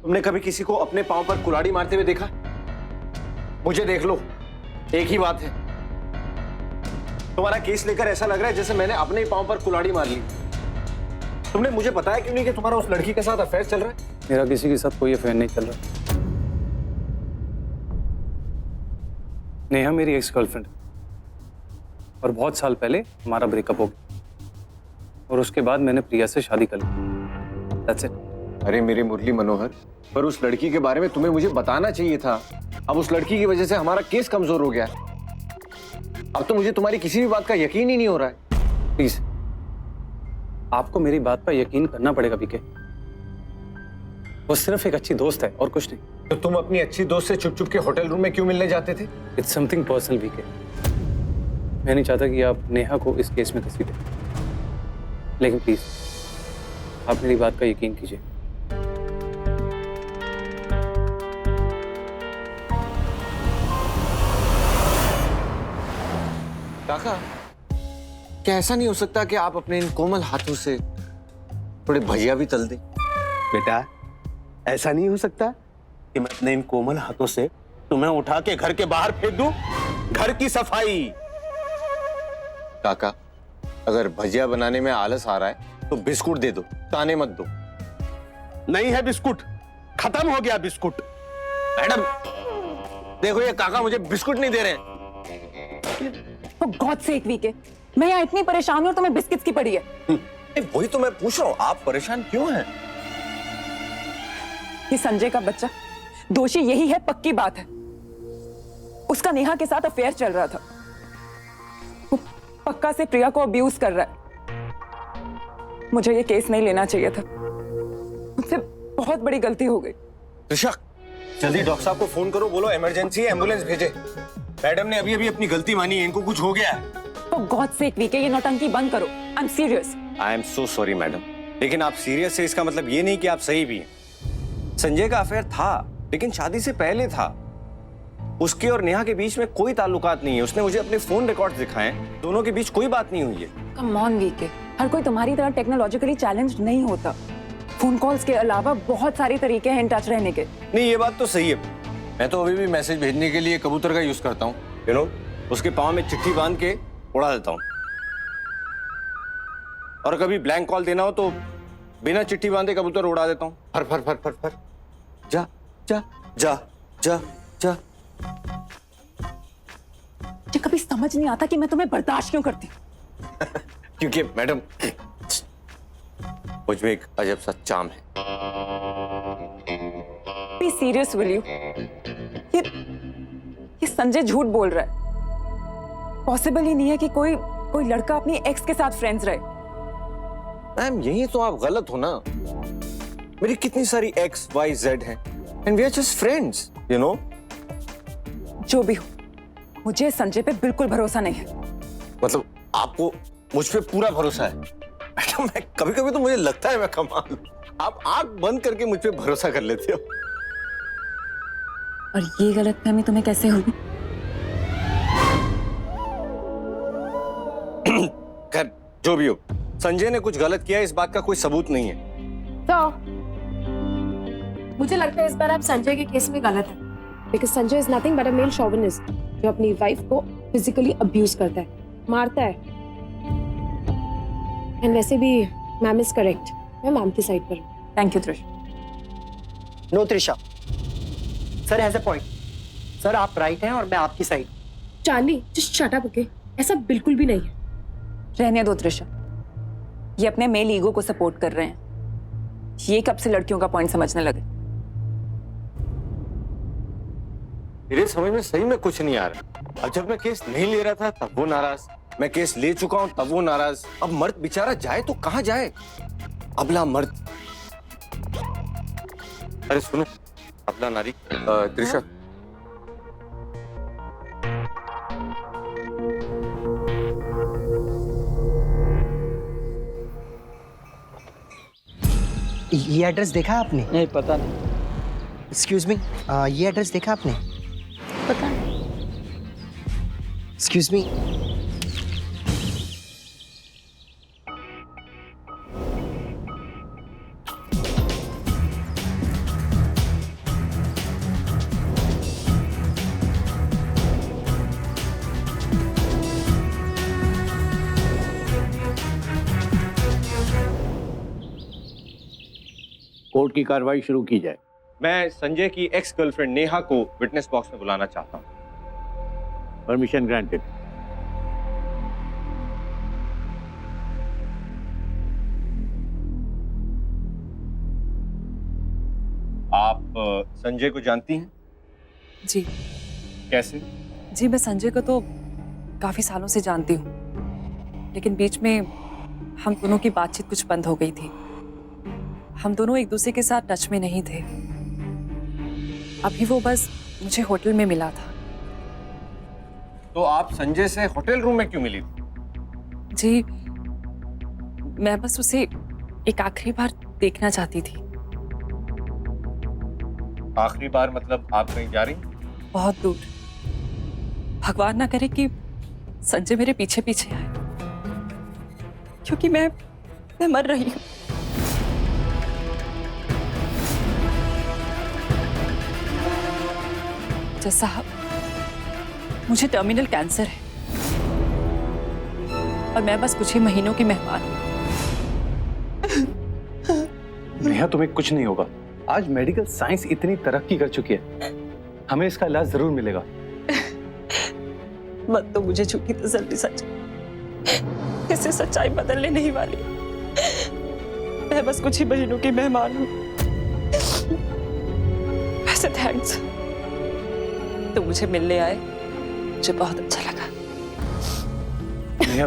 तुमने कभी किसी को अपने पांव पर कुल्हाड़ी मारते हुए देखा? मुझे देख लो, एक ही बात है। तुम्हारा केस लेकर ऐसा लग रहा है जैसे मैंने अपने ही पांव पर कुल्हाड़ी मार ली। तुमने मुझे बताया क्यों नहीं कि तुम्हारा उस लड़की के साथ अफेयर चल रहा है? मेरा किसी के साथ कोई अफेयर नहीं चल रहा। नेहा मेरी एक्स गर्लफ्रेंड है और बहुत साल पहले हमारा ब्रेकअप हो गया और उसके बाद मैंने प्रिया से शादी कर ली। That's it. अरे मेरे मुरली मनोहर, पर उस लड़की के बारे में तुम्हें मुझे बताना चाहिए था। अब उस लड़की की वजह से हमारा केस कमजोर हो गया है। अब तो मुझे तुम्हारी किसी भी बात का यकीन ही नहीं हो रहा है। प्लीज, आपको मेरी बात पर यकीन करना पड़ेगा बीके। वो सिर्फ एक अच्छी दोस्त है और कुछ नहीं। तो तुम अपनी अच्छी दोस्त से चुप चुप के होटल रूम में क्यों मिलने जाते थे? इट्स समथिंग पर्सनल बीके। मैं नहीं चाहता कि आप नेहा को इस केस में घसीटें, लेकिन प्लीज आप मेरी बात का यकीन कीजिए। काका, क्या ऐसा नहीं हो सकता कि आप अपने इन कोमल हाथों से थोड़े भजिया भी तल दें? बेटा, ऐसा नहीं हो सकता कि मैं अपने इन कोमल हाथों से तुम्हें उठा के घर के बाहर फेंक दूं। घर की सफाई। काका, अगर भजिया बनाने में आलस आ रहा है तो बिस्कुट दे दो, ताने मत दो। नहीं है बिस्कुट, खत्म हो गया बिस्कुट। मैडम देखो, ये काका मुझे बिस्कुट नहीं दे रहे हैं। For God's sake, वीके, मैं यहाँ इतनी परेशान हूँ, तुम्हें बिस्किट्स की पड़ी है। वही तो मैं पूछ रहा हूँ, आप परेशान क्यों हैं? ये संजय का बच्चा दोषी यही है, पक्की बात है। उसका नेहा के साथ अफेयर चल रहा था। वो पक्का से प्रिया को अब्यूज कर रहा है। मुझे ये केस नहीं लेना चाहिए था। मुझसे बहुत बड़ी गलती हो गई। त्रिशा, जल्दी डॉक्टर साहब को फोन करो, बोलो इमरजेंसी एम्बुलेंस भेजे। मैडम ने अभी अभी अपनी गलती मानी है, इनको कुछ हो गया है। For God's sake, वीके, ये नौटंकी बंद करो। I'm serious. I am so sorry madam, लेकिन आप सीरियस है इसका मतलब ये नहीं कि आप सही भी हैं। संजय का अफेयर था, लेकिन शादी से पहले था। उसके और नेहा के बीच में कोई ताल्लुकात नहीं है। उसने मुझे अपने फोन रिकॉर्ड्स दिखाए हैं, दोनों के बीच कोई बात नहीं हुई है। Come on, वीके, हर कोई तुम्हारी तरह टेक्नोलॉजिकली चैलेंज नहीं होता। फोन कॉल्स के अलावा बहुत सारे तरीके हैं इन टच रहने के। नहीं, ये बात तो सही है। मैं तो अभी भी मैसेज भेजने के लिए कबूतर का यूज करता हूँ। यू नो, उसके पाँव में चिट्ठी बांध के उड़ा देता हूँ। और कभी ब्लैंक कॉल देना हो तो बिना चिट्ठी बांधे कबूतर उड़ा देता हूँ। फर फर फर फर फर, जा जा जा जा जा। मुझे कभी समझ नहीं आता कि मैं तुम्हें बर्दाश्त क्यों करती हूँ। क्योंकि मैडम, मुझ में एक अजब सा चाम है। Be serious, will you? ये संजय झूठ बोल रहा है। पॉसिबल ही नहीं है कि कोई लड़का अपनी एक्स के साथ फ्रेंड्स रहे। मैम, यही तो आप गलत हो ना। मेरी कितनी सारी एक्स वाई जेड हैं, and we are just friends, you know. जो भी हो, मुझे संजय पे बिल्कुल भरोसा नहीं है। मतलब आपको मुझ पे पूरा भरोसा है? मैडम, मैं कभी कभी तो मुझे लगता है मैं कमाल हूं। आप आंख बंद करके मुझ पे भरोसा कर लेते हो। और ये गलतफहमी तुम्हें कैसे होगी? खैर, जो भी हो, संजय ने कुछ गलत किया, इस बात का कोई सबूत नहीं है। तो मुझे लगता है इस बार आप संजय के केस में गलत है, because Sanjay is nothing but a male chauvinist जो अपनी वाइफ को फिजिकली अब्यूज करता है, मारता है। एंड वैसे भी मैम इज करेक्ट, मैं मैम की साइड पर हूँ। Thank you Trish. No Trisha, sir has a point. Sir आप राइट हैं और मैं आपकी side. Charlie, just shut up, okay? ऐसा बिल्कुल भी नहीं है। रहने दो त्रिशा, ये अपने मेल ईगो को सपोर्ट कर रहे हैं। ये कब से लड़कियों का पॉइंट समझने लगे? मेरे समझ में सही में कुछ नहीं आ रहा। अब जब मैं केस नहीं ले रहा था तब वो नाराज, मैं केस ले चुका हूं तब वो नाराज। अब मर्द बेचारा जाए तो कहां जाए? अबला मर्द। अरे सुनो, अबला नारी। त्रिशा, ये एड्रेस देखा आपने? नहीं, पता नहीं। एक्सक्यूज मी, ये एड्रेस देखा आपने? पता नहीं। एक्सक्यूज मी, कोर्ट की कार्रवाई शुरू की जाए। मैं संजय की एक्स गर्लफ्रेंड नेहा को विटनेस बॉक्स में बुलाना चाहता हूँ। Permission granted. आप संजय को जानती हैं? जी कैसे? जी, मैं संजय को तो काफी सालों से जानती हूँ, लेकिन बीच में हम दोनों की बातचीत कुछ बंद हो गई थी। हम दोनों एक दूसरे के साथ टच में नहीं थे। अभी वो बस मुझे होटल में मिला था। तो आप संजय से होटल रूम में क्यों मिली थी? जी, मैं बस उसे एक आखिरी बार देखना चाहती थी। आखिरी बार मतलब आप कहीं जा रही? बहुत दूर। भगवान ना करे कि संजय मेरे पीछे पीछे आए, क्योंकि मैं मर रही हूँ। जज साहब, मुझे टर्मिनल कैंसर है और मैं बस कुछ ही महीनों की मेहमान हूँ। नेहा, तुम्हें कुछ नहीं होगा। आज मेडिकल साइंस इतनी तरक्की कर चुकी है, हमें इसका इलाज जरूर मिलेगा। मत तो मुझे झूठी तसल्ली सच, इससे सच्चाई बदलने नहीं वाली। मैं बस कुछ ही महीनों की मेहमान हूँ। वैसे थैंक्स, तो मुझे मिलने आए, मुझे बहुत अच्छा लगा। नेहा,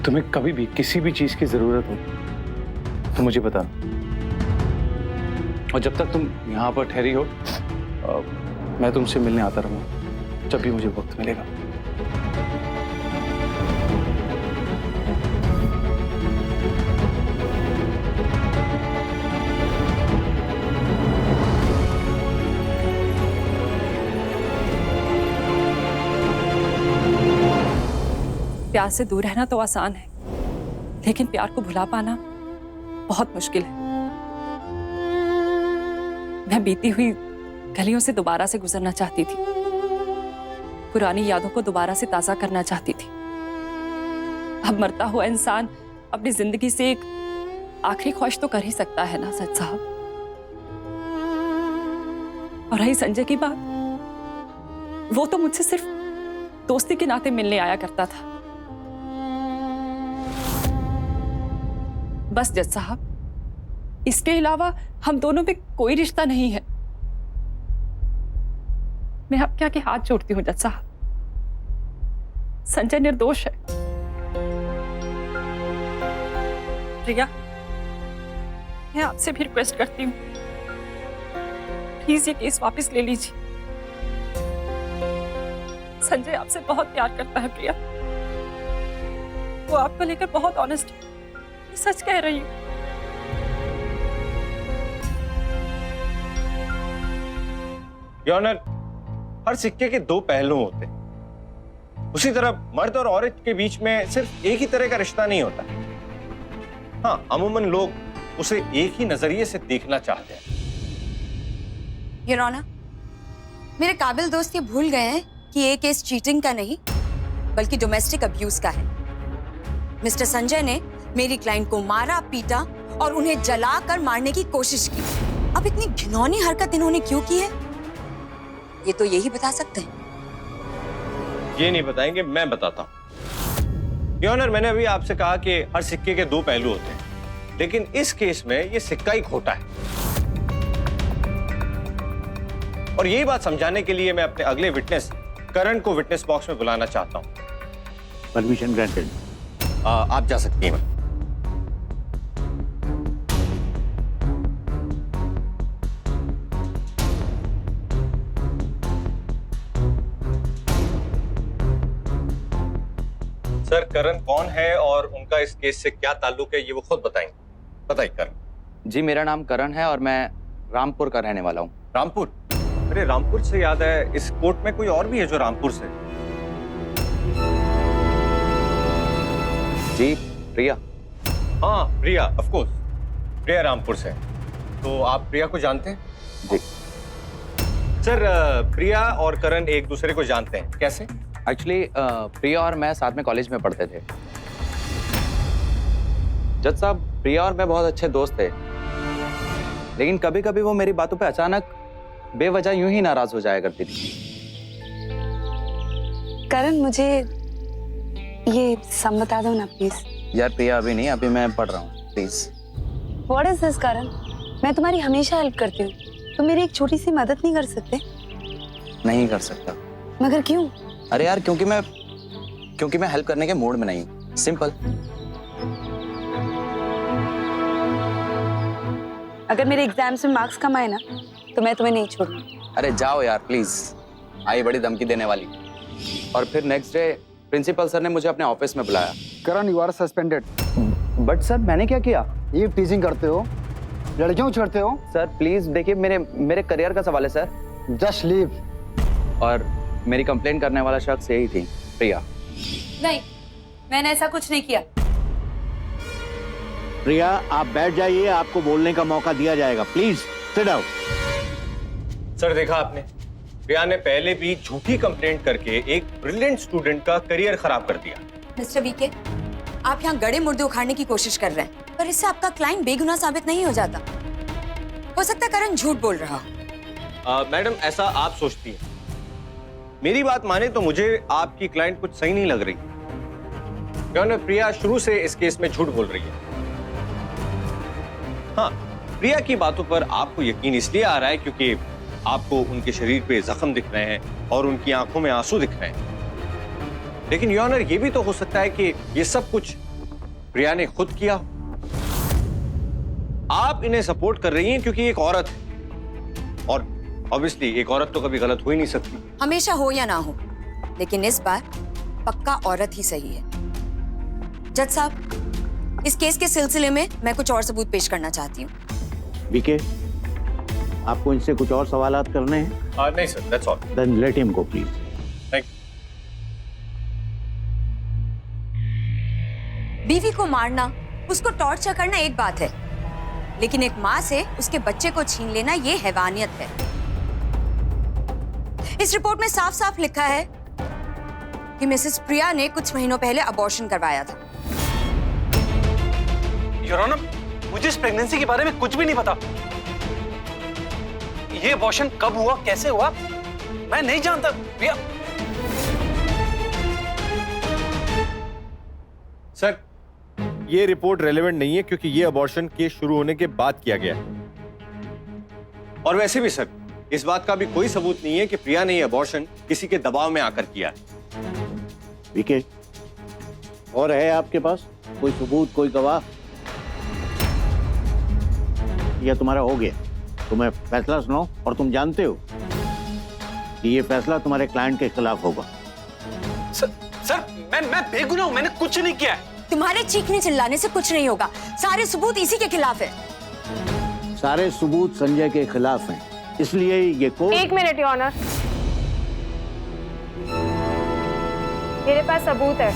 तुम्हें कभी भी किसी भी चीज की जरूरत हो तो मुझे बता, और जब तक तुम यहाँ पर ठहरी हो मैं तुमसे मिलने आता रहूंगा जब भी मुझे वक्त मिलेगा। प्यार से दूर रहना तो आसान है, लेकिन प्यार को भुला पाना बहुत मुश्किल है। मैं बीती हुई गलियों से दोबारा से गुजरना चाहती थी, पुरानी यादों को दोबारा से ताजा करना चाहती थी। अब मरता हुआ इंसान अपनी जिंदगी से एक आखिरी ख्वाहिश तो कर ही सकता है ना सच साहब। और रही संजय की बात, वो तो मुझसे सिर्फ दोस्ती के नाते मिलने आया करता था। बस जज साहब, इसके अलावा हम दोनों में कोई रिश्ता नहीं है। मैं आपके आगे हाथ जोड़ती हूँ जज साहब, संजय निर्दोष है। प्रिया, मैं आपसे भी रिक्वेस्ट करती हूँ, प्लीज ये केस वापस ले लीजिए। संजय आपसे बहुत प्यार करता है प्रिया, वो आपको लेकर बहुत ऑनेस्ट है, मैं सच कह रही हूँ। योर ऑनर, हर सिक्के के दो पहलू होते हैं। उसी तरह मर्द और औरत के बीच में सिर्फ एक ही तरह का रिश्ता नहीं होता। हाँ, अमूमन लोग उसे एक ही नजरिए से देखना चाहते हैं। योर ऑनर, मेरे काबिल दोस्त ये भूल गए हैं कि ये केस चीटिंग का नहीं बल्कि डोमेस्टिक अब्यूज का है। मिस्टर संजय ने मेरी क्लाइंट को मारा, पीटा और उन्हें जलाकर मारने की कोशिश की। अब इतनी घिनौनी हरकत इन्होंने क्यों की है, ये तो यही बता सकते हैं। ये नहीं बताएंगे, मैं बताता हूं। योर ऑनर, मैंने अभी आपसे कहा कि हर सिक्के के दो पहलू होते हैं, लेकिन इस केस में ये सिक्का ही खोटा है। और यही बात समझाने के लिए मैं अपने अगले विटनेस करण को विटनेस बॉक्स में बुलाना चाहता हूं। Permission granted. आप जा सकती हैं। सर, करण कौन है और उनका इस केस से क्या ताल्लुक है, ये वो खुद बताएंगे। बताइए करण। जी, मेरा नाम करण है और मैं रामपुर का रहने वाला हूँ। रामपुर? अरे रामपुर से याद है, इस कोर्ट में कोई और भी है जो रामपुर से? जी, प्रिया। हाँ, प्रिया, ऑफ कोर्स। प्रिया रामपुर से। तो आप प्रिया को जानते हैं? जी सर, प्रिया और करण एक दूसरे को जानते हैं, कैसे? एक्चुअली प्रिया और मैं साथ में कॉलेज में पढ़ते थे। जज साहब, प्रिया और मैं बहुत अच्छे दोस्त थे लेकिन कभी कभी वो मेरी बातों पे अचानक बेवजह यूं ही नाराज हो जाया करती थी। करण, मुझे ये सम बता दो ना प्लीज। यार प्रिया, अभी नहीं, अभी मैं पढ़ रहा हूँ, प्लीज। व्हाट इज दिस करण? मैं तुम्हारी हमेशा हेल्प करती हूँ, तुम मेरी एक छोटी सी मदद नहीं कर सकते? नहीं कर सकता। मगर क्यों? अरे यार, क्योंकि मैं हेल्प करने के मूड में नहीं हूँ, सिंपल। अगर मेरे एग्जाम्स में मार्क्स कम आए ना तो मैं तुम्हें नहीं छोड़ूंगी। अरे जाओ यार प्लीज, आई बड़ी धमकी देने वाली। और फिर नेक्स्ट डे प्रिंसिपल सर ने मुझे अपने ऑफिस में बुलाया। Karan, you are suspended. But sir, मैंने क्या किया? ये टीचिंग करते हो, लड़कियों को छेड़ते हो। सर प्लीज देखिए, मेरे करियर का सवाल है सर। Just leave. और मेरी कंप्लेंट करने वाला शख्स यही थी, प्रिया। नहीं, मैंने ऐसा कुछ नहीं किया। प्रिया, आप बैठ जाइए, आपको बोलने का मौका दिया जाएगा। Please sit down. सर देखा आपने, प्रिया ने पहले भी झूठी कंप्लेंट करके एक ब्रिलियंट स्टूडेंट का करियर खराब कर दिया। मिस्टर वीके, आप यहाँ गड़े मुर्दे उखाड़ने की कोशिश कर रहे हैं, पर इससे आपका क्लाइंट बेगुनाह साबित नहीं हो जाता। हो सकता है करण झूठ बोल रहा हो। मैडम, ऐसा आप सोचती हैं। मेरी बात माने तो मुझे आपकी क्लाइंट कुछ सही नहीं लग रही। क्यों? प्रिया शुरू से इस केस में झूठ बोल रही है। हाँ, प्रिया की बातों पर आपको यकीन इसलिए आ रहा है क्योंकि आपको उनके शरीर पे जख्म दिख रहे हैं और उनकी आंखों में आंसू दिख रहे हैं। लेकिन योर ऑनर, ये भी तो हो सकता है कि ये सब कुछ प्रिया ने खुद किया। आप इन्हें सपोर्ट कर रही हैं क्योंकि एक औरत है, और ऑब्वियसली एक औरत तो कभी गलत हो ही नहीं सकती। हमेशा हो या ना हो, लेकिन इस बार पक्का औरत ही सही है। जज साहब, इस केस के सिलसिले में मैं कुछ और सबूत पेश करना चाहती हूँ। बीके, आपको इनसे कुछ और सवालात करने हैं? नहीं sir, that's all. Then let him go please. Thank you. बीवी को मारना, उसको टॉर्चर करना एक बात है, लेकिन एक माँ से उसके बच्चे को छीन लेना ये हैवानियत है। इस रिपोर्ट में साफ साफ लिखा है कि मिसेस प्रिया ने कुछ महीनों पहले अबॉर्शन करवाया था। योर ऑनर, मुझे इस प्रेगनेंसी के बारे में कुछ भी नहीं पता। ये अबॉर्शन कब हुआ, कैसे हुआ, मैं नहीं जानता। प्रिया, सर, ये रिपोर्ट रेलेवेंट नहीं है क्योंकि ये अबॉर्शन केस शुरू होने के बाद किया गया है। और वैसे भी सर, इस बात का भी कोई सबूत नहीं है कि प्रिया ने ये अबॉर्शन किसी के दबाव में आकर किया है। बीके, और है आपके पास कोई सबूत, कोई गवाह? या तुम्हारा हो गया? तुम्हें फैसला सुनाओ, और तुम जानते हो कि ये फैसला तुम्हारे क्लाइंट के खिलाफ होगा। सर मैं बेगुनाह हूं, मैंने कुछ नहीं किया है। तुम्हारे चीखने चिल्लाने से कुछ नहीं होगा, सारे सबूत इसी के खिलाफ है। सारे सबूत संजय के खिलाफ हैं, इसलिए ये कोर्ट। एक मिनट योर ऑनर, मेरे पास सबूत है।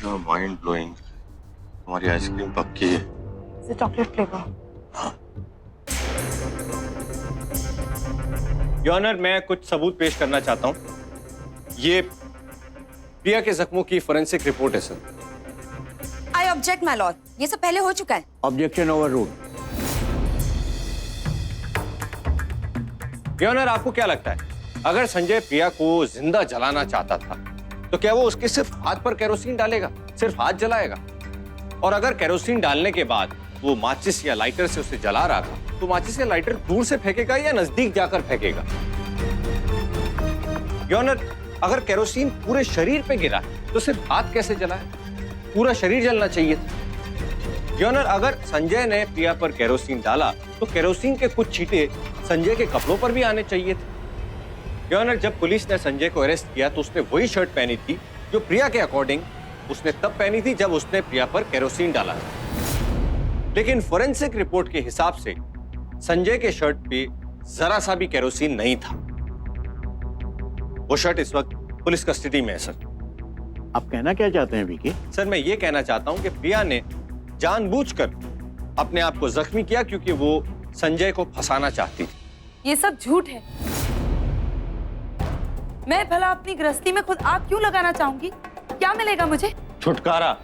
तो माइंड ब्लोइंग। तुम्हारी आइसक्रीम पक्की है। Chocolate flavour. योर ऑनर, मैं कुछ सबूत पेश करना चाहता हूं। ये प्रिया के जख्मों की फोरेंसिक रिपोर्ट है sir. I object my Lord, ये सब पहले हो चुका है। Objection overruled. योर ऑनर, आपको क्या लगता है, अगर संजय प्रिया को जिंदा जलाना चाहता था तो क्या वो उसके सिर्फ हाथ पर केरोसिन डालेगा, सिर्फ हाथ जलाएगा? और अगर केरोसिन डालने के बाद वो माचिस या लाइटर से उसे जला रहा था तो माचिस या लाइटर दूर से फेंकेगा या नजदीक जाकर फेंकेगा? योर ऑनर, अगर केरोसिन पूरे शरीर पे गिरा है तो सिर्फ हाथ कैसे जला है? पूरा शरीर जलना चाहिए था। योर ऑनर, अगर संजय ने प्रिया पर केरोसिन डाला तो केरोसिन के कुछ छींटे संजय के कपड़ों पर भी आने चाहिए थे। योर ऑनर, जब पुलिस ने संजय को अरेस्ट किया तो उसने वही शर्ट पहनी थी जो प्रिया के अकॉर्डिंग उसने तब पहनी थी जब उसने प्रिया पर केरोसिन डाला था। लेकिन फोरेंसिक रिपोर्ट के हिसाब से संजय के शर्ट पे जरा सा भी केरोसिन नहीं था। वो शर्ट इस वक्त पुलिस कस्टडी में है सर। आप कहना क्या चाहते हैं विकी? सर, मैं ये कहना चाहता हूं कि प्रिया ने जानबूझकर अपने आप को जख्मी किया क्योंकि वो संजय को फंसाना चाहती थी। ये सब झूठ है। मैं भला अपनी गृहस्थी में खुद आग क्यों लगाना चाहूंगी? क्या मिलेगा मुझे? छुटकारा,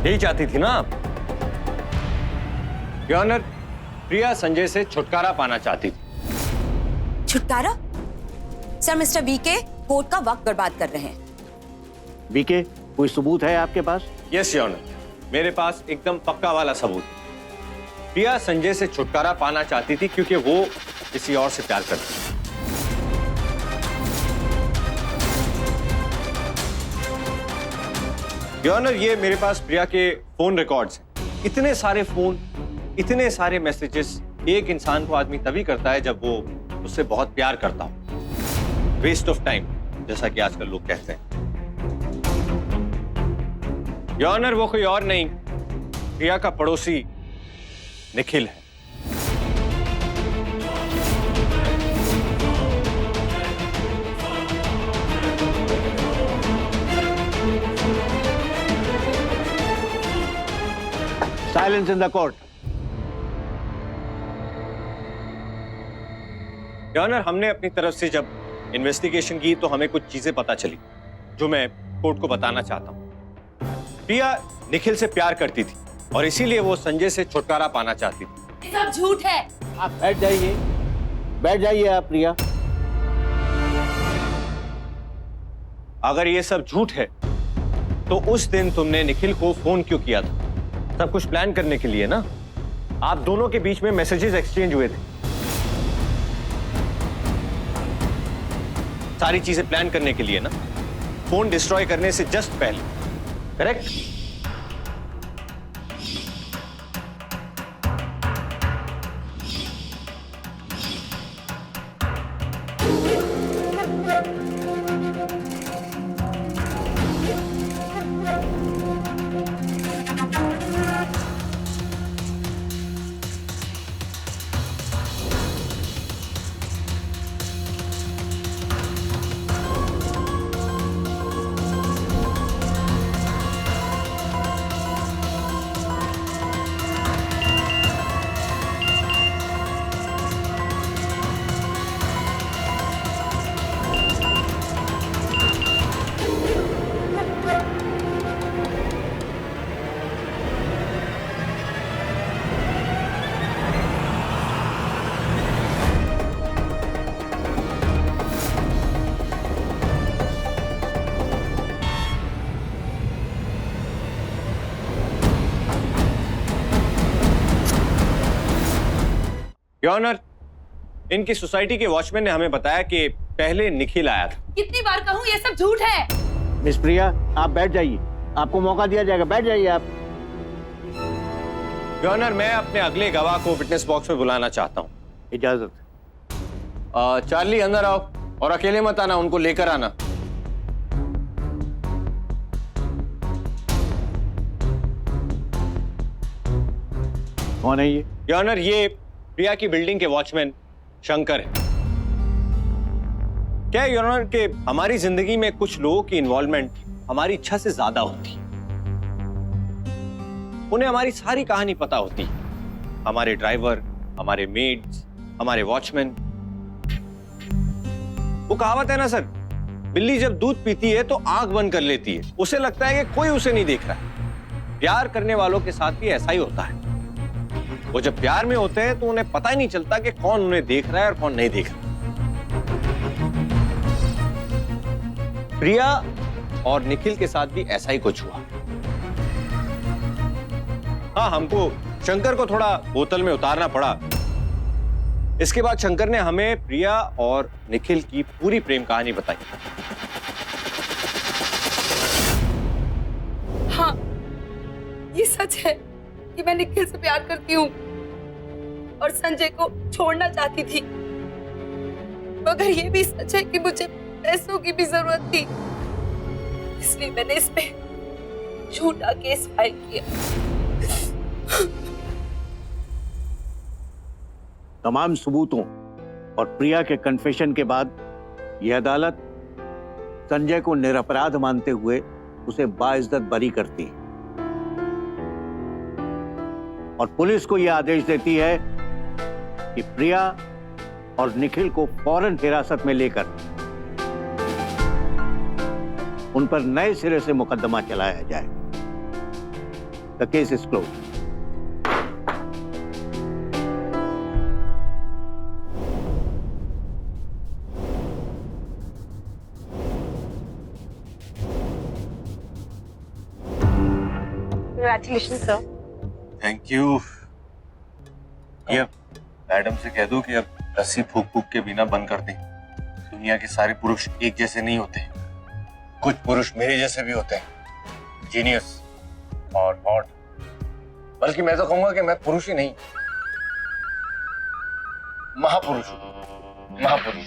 यही चाहती थी ना आप? योर ऑनर, प्रिया संजय से छुटकारा पाना चाहती थी। छुटकारा? सर, मिस्टर बीके कोर्ट का वक्त बर्बाद कर रहे हैं। बीके, कोई सबूत है आपके पास? यस योर ऑनर, मेरे पास एकदम पक्का वाला सबूत है। प्रिया संजय से छुटकारा पाना चाहती थी क्योंकि वो किसी और से प्यार करती थी। योर ऑनर, ये मेरे पास प्रिया के फोन रिकॉर्ड्स हैं। इतने सारे फोन, इतने सारे मैसेजेस एक इंसान को आदमी तभी करता है जब वो उससे बहुत प्यार करता हो। वेस्ट ऑफ टाइम, जैसा कि आजकल लोग कहते हैं। योर ऑनर, वो कोई और नहीं, प्रिया का पड़ोसी निखिल है। Silence in the court. Your honour, हमने अपनी तरफ से जब इन्वेस्टिगेशन की तो हमें कुछ चीजें पता चली जो मैं कोर्ट को बताना चाहता हूं। प्रिया निखिल से प्यार करती थी और इसीलिए वो संजय से छुटकारा पाना चाहती थी। ये सब झूठ है। आप बैठ जाइए आप प्रिया। अगर ये सब झूठ है तो उस दिन तुमने निखिल को फोन क्यों किया था? सब कुछ प्लान करने के लिए ना? आप दोनों के बीच में मैसेजेस एक्सचेंज हुए थे, सारी चीजें प्लान करने के लिए ना? फोन डिस्ट्रॉय करने से जस्ट पहले, करेक्ट? योर ऑनर, इनकी सोसाइटी के वॉचमैन ने हमें बताया कि पहले निखिल आया था। कितनी बार कहूं, ये सब झूठ है। मिस प्रिया, आप बैठ जाइए, आपको मौका दिया जाएगा, बैठ जाइए आप। योर ऑनर, मैं अपने अगले गवाह को विटनेस बॉक्स में बुलाना चाहता हूँ। इजाजत। चार्ली, अंदर आओ और अकेले मत आना, उनको लेकर आना। कौन है ये? योर ऑनर, ये प्रिया की बिल्डिंग के वॉचमैन शंकर है। क्या है योर ऑनर कि हमारी जिंदगी में कुछ लोगों की इन्वॉल्वमेंट हमारी इच्छा से ज्यादा होती है। उन्हें हमारी सारी कहानी पता होती है, हमारे ड्राइवर, हमारे मेड्स, हमारे वॉचमैन। वो कहावत है ना सर, बिल्ली जब दूध पीती है तो आंख बंद कर लेती है, उसे लगता है कि कोई उसे नहीं देख रहा है। प्यार करने वालों के साथ भी ऐसा ही होता है। वो जब प्यार में होते हैं तो उन्हें पता ही नहीं चलता कि कौन उन्हें देख रहा है और कौन नहीं देख रहा। प्रिया और निखिल के साथ भी ऐसा ही कुछ हुआ। हाँ, हमको शंकर को थोड़ा बोतल में उतारना पड़ा। इसके बाद शंकर ने हमें प्रिया और निखिल की पूरी प्रेम कहानी बताई। हाँ, ये सच है कि मैं निखिल से प्यार करती हूँ और संजय को छोड़ना चाहती थी, मगर ये भी सच है कि मुझे पैसों की भी जरूरत थी, इसलिए मैंने इस पे झूठा केस फाइल किया। तमाम सबूतों और प्रिया के कन्फेशन के बाद यह अदालत संजय को निरपराध मानते हुए उसे बाइज्जत बरी करती है और पुलिस को यह आदेश देती है कि प्रिया और निखिल को फौरन हिरासत में लेकर उन पर नए सिरे से मुकदमा चलाया जाए। The case is close. Congratulation sir. Thank you. ये मैडम से कह दो कि अब रस्सी फूक फूक के बिना बंद कर दें। दुनिया के सारे पुरुष एक जैसे नहीं होते, कुछ पुरुष मेरे जैसे भी होते हैं, जीनियस और हॉट। बल्कि मैं तो कहूंगा कि मैं पुरुष ही नहीं, महापुरुष हूं, महापुरुष।